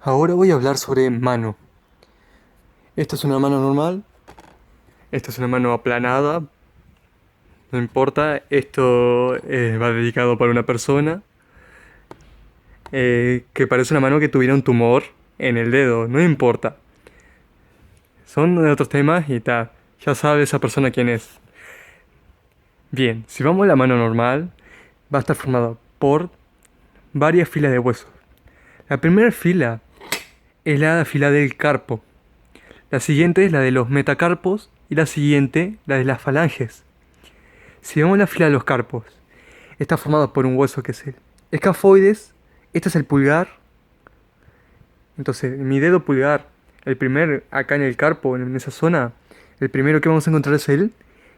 Ahora voy a hablar sobre mano. Esta es una mano normal, esta es una mano aplanada, no importa, esto va dedicado para una persona que parece una mano que tuviera un tumor en el dedo, no importa. Son de otros temas y tal, ya sabe esa persona quién es. Bien, si vamos a la mano normal, va a estar formada por varias filas de huesos. La primera fila es la fila del carpo. La siguiente es la de los metacarpos y la siguiente la de las falanges. Si vemos la fila de los carpos, está formada por un hueso que es el escafoides, este es el pulgar, entonces mi dedo pulgar, el primer acá en el carpo, en esa zona, el primero que vamos a encontrar es el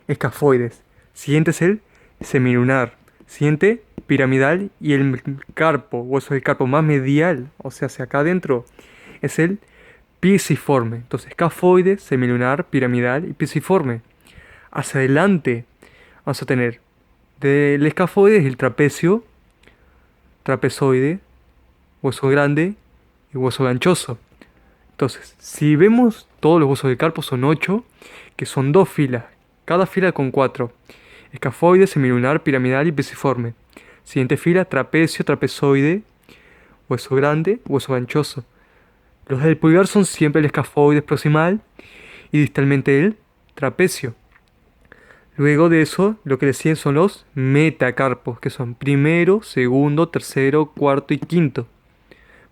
escafoides, siguiente es el semilunar, siguiente piramidal y el carpo, hueso del carpo más medial, o sea, hacia acá adentro, es el pisiforme. Entonces, escafoides, semilunar, piramidal y pisiforme. Hacia adelante vamos a tener del escafoides el trapecio, trapezoide, hueso grande y hueso ganchoso. Entonces, si vemos todos los huesos del carpo son 8, que son dos filas, cada fila con 4. Escafoide, semilunar, piramidal y pisiforme. Siguiente fila, trapecio, trapezoide, hueso grande, hueso ganchoso. Los del pulgar son siempre el escafoides proximal y distalmente el trapecio. Luego de eso, lo que le siguen son los metacarpos, que son primero, segundo, tercero, cuarto y quinto.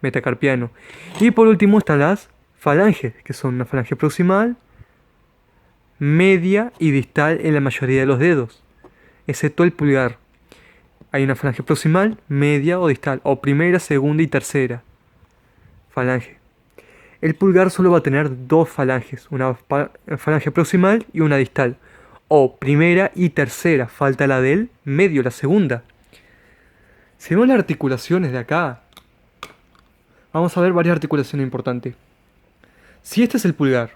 Metacarpiano. Y por último están las falanges, que son una falange proximal, media y distal en la mayoría de los dedos, excepto el pulgar. Hay una falange proximal, media o distal, o primera, segunda y tercera falange. El pulgar solo va a tener dos falanges, una falange proximal y una distal, o primera y tercera, falta la del medio, la segunda. Si vemos las articulaciones de acá, vamos a ver varias articulaciones importantes. Si este es el pulgar,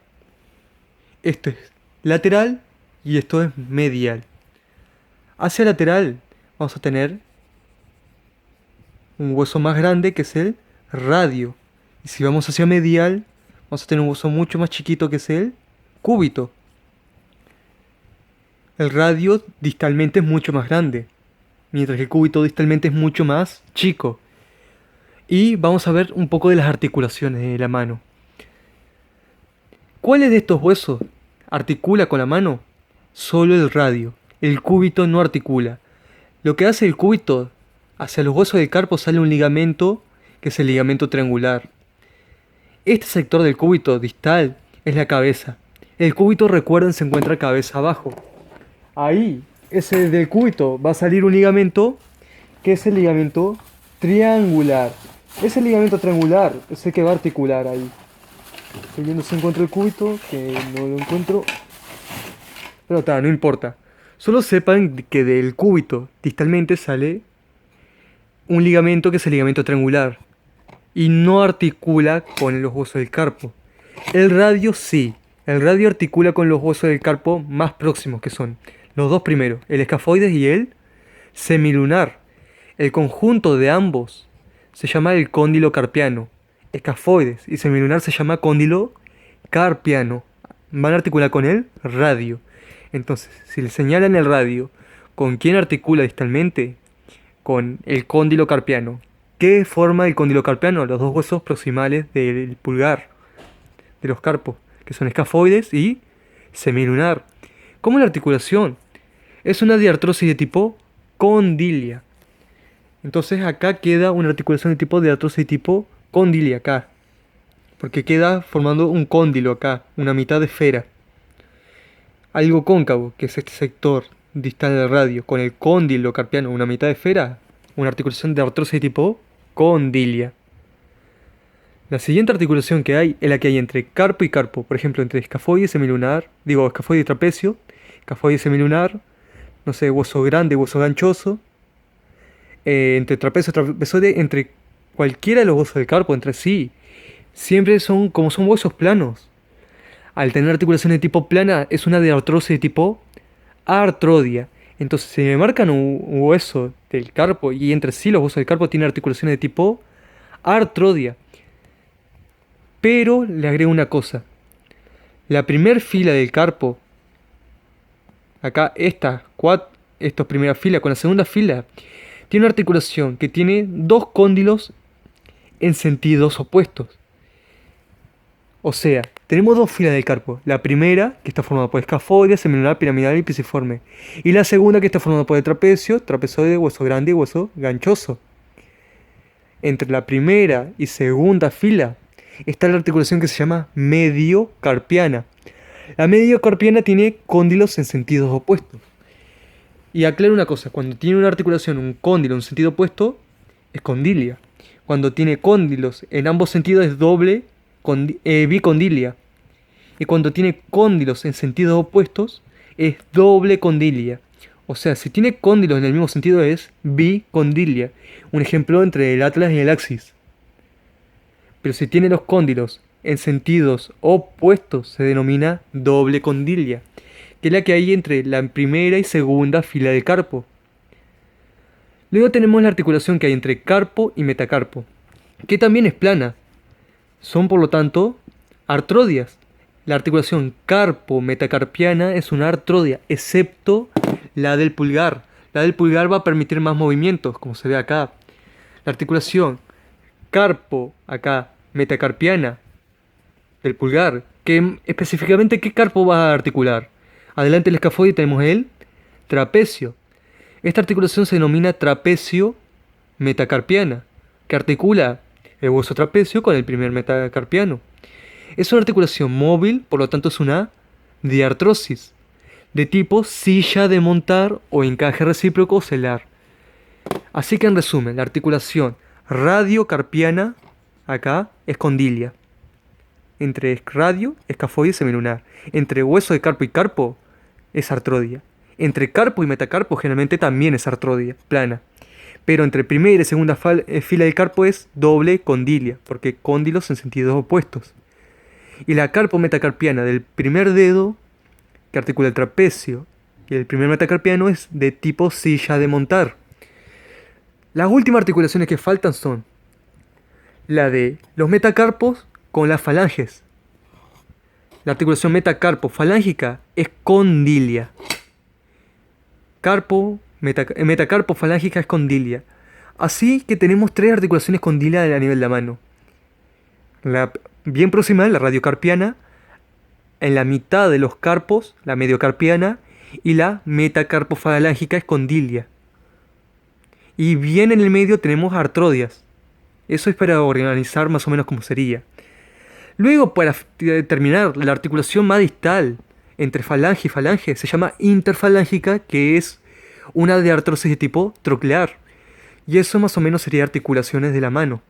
esto es lateral y esto es medial. Hacia lateral vamos a tener un hueso más grande que es el radio. Y si vamos hacia medial, vamos a tener un hueso mucho más chiquito que es el cúbito. El radio distalmente es mucho más grande, mientras que el cúbito distalmente es mucho más chico. Y vamos a ver un poco de las articulaciones de la mano. ¿Cuáles de estos huesos articula con la mano? Solo el radio. El cúbito no articula. Lo que hace el cúbito, hacia los huesos del carpo sale un ligamento, que es el ligamento triangular. Este sector del cúbito distal es la cabeza. El cúbito, recuerden, se encuentra cabeza abajo. Ahí, ese del cúbito, va a salir un ligamento, que es el ligamento triangular. Ese ligamento triangular es el que va a articular ahí. Estoy viendo si encuentro el cúbito, que no lo encuentro. Pero está, no importa. Solo sepan que del cúbito distalmente sale un ligamento que es el ligamento triangular. Y no articula con los huesos del carpo. El radio sí. El radio articula con los huesos del carpo más próximos, que son los dos primeros, el escafoides y el semilunar. El conjunto de ambos se llama el cóndilo carpiano. Escafoides y semilunar se llama cóndilo carpiano. Van a articular con el radio. Entonces, si le señalan el radio, ¿con quién articula distalmente? Con el cóndilo carpiano. ¿Qué forma el cóndilo carpiano? Los dos huesos proximales del pulgar, de los carpos, que son escafoides y semilunar. ¿Cómo la articulación? Es una diartrosis de tipo condilia. Entonces acá queda una articulación de tipo diartrosis de tipo condilia acá. Porque queda formando un cóndilo acá, una mitad de esfera. Algo cóncavo, que es este sector distal del radio, con el cóndilo carpiano, una mitad de esfera, una articulación de artrosis de tipo condilia. La siguiente articulación que hay es la que hay entre carpo y carpo, por ejemplo, entre escafoide y semilunar, escafoide y trapecio, escafoide y semilunar, no sé, hueso grande, hueso ganchoso, entre trapecio y trapezoide, entre cualquiera de los huesos del carpo, entre sí, siempre son como son huesos planos. Al tener articulaciones de tipo plana, es una de artrosis de tipo artrodia. Entonces, si me marcan un hueso del carpo y entre sí los huesos del carpo tienen articulaciones de tipo artrodia. Pero le agrego una cosa. La primera fila del carpo, acá esta primera fila con la segunda fila, tiene una articulación que tiene dos cóndilos en sentidos opuestos. O sea, tenemos dos filas del carpo. La primera, que está formada por escafoide, semilunar, piramidal y pisiforme. Y la segunda, que está formada por el trapecio, trapezoide, hueso grande y hueso ganchoso. Entre la primera y segunda fila está la articulación que se llama mediocarpiana. La mediocarpiana tiene cóndilos en sentidos opuestos. Y aclaro una cosa, cuando tiene una articulación, un cóndilo en sentido opuesto, es condilia. Cuando tiene cóndilos en ambos sentidos es bicondilia. Y cuando tiene cóndilos en sentidos opuestos es doble condilia. O sea, si tiene cóndilos en el mismo sentido es bicondilia. Un ejemplo entre el atlas y el axis. Pero si tiene los cóndilos en sentidos opuestos se denomina doble condilia, que es la que hay entre la primera y segunda fila del carpo. Luego tenemos la articulación que hay entre carpo y metacarpo, que también es plana. Son por lo tanto artrodias. La articulación carpo-metacarpiana es una artrodia, excepto la del pulgar. La del pulgar va a permitir más movimientos, como se ve acá. La articulación carpo, acá, metacarpiana, del pulgar. Específicamente, ¿qué carpo va a articular? Adelante del escafoide tenemos el trapecio. Esta articulación se denomina trapecio metacarpiana, que articula el hueso trapecio con el primer metacarpiano. Es una articulación móvil, por lo tanto es una diartrosis, de tipo silla de montar o encaje recíproco celar. Así que en resumen, la articulación radiocarpiana, acá, es condilia. Entre radio, escafoide y semilunar. Entre hueso de carpo y carpo es artrodia. Entre carpo y metacarpo generalmente también es artrodia, plana. Pero entre primera y segunda fila del carpo es doble condilia, porque cóndilos en sentidos opuestos. Y la carpo-metacarpiana del primer dedo, que articula el trapecio, y el primer metacarpiano es de tipo silla de montar. Las últimas articulaciones que faltan son la de los metacarpos con las falanges. La articulación metacarpo-falángica es condilia. Metacarpo-falángica es condilia. Así que tenemos tres articulaciones condilias a nivel de la mano. La bien proximal, la radiocarpiana, en la mitad de los carpos, la mediocarpiana, y la metacarpofalángica es condilia. Y bien en el medio tenemos artrodias. Eso es para organizar más o menos cómo sería. Luego, para terminar, la articulación más distal entre falange y falange se llama interfalángica, que es una de artrosis de tipo troclear. Y eso más o menos sería articulaciones de la mano.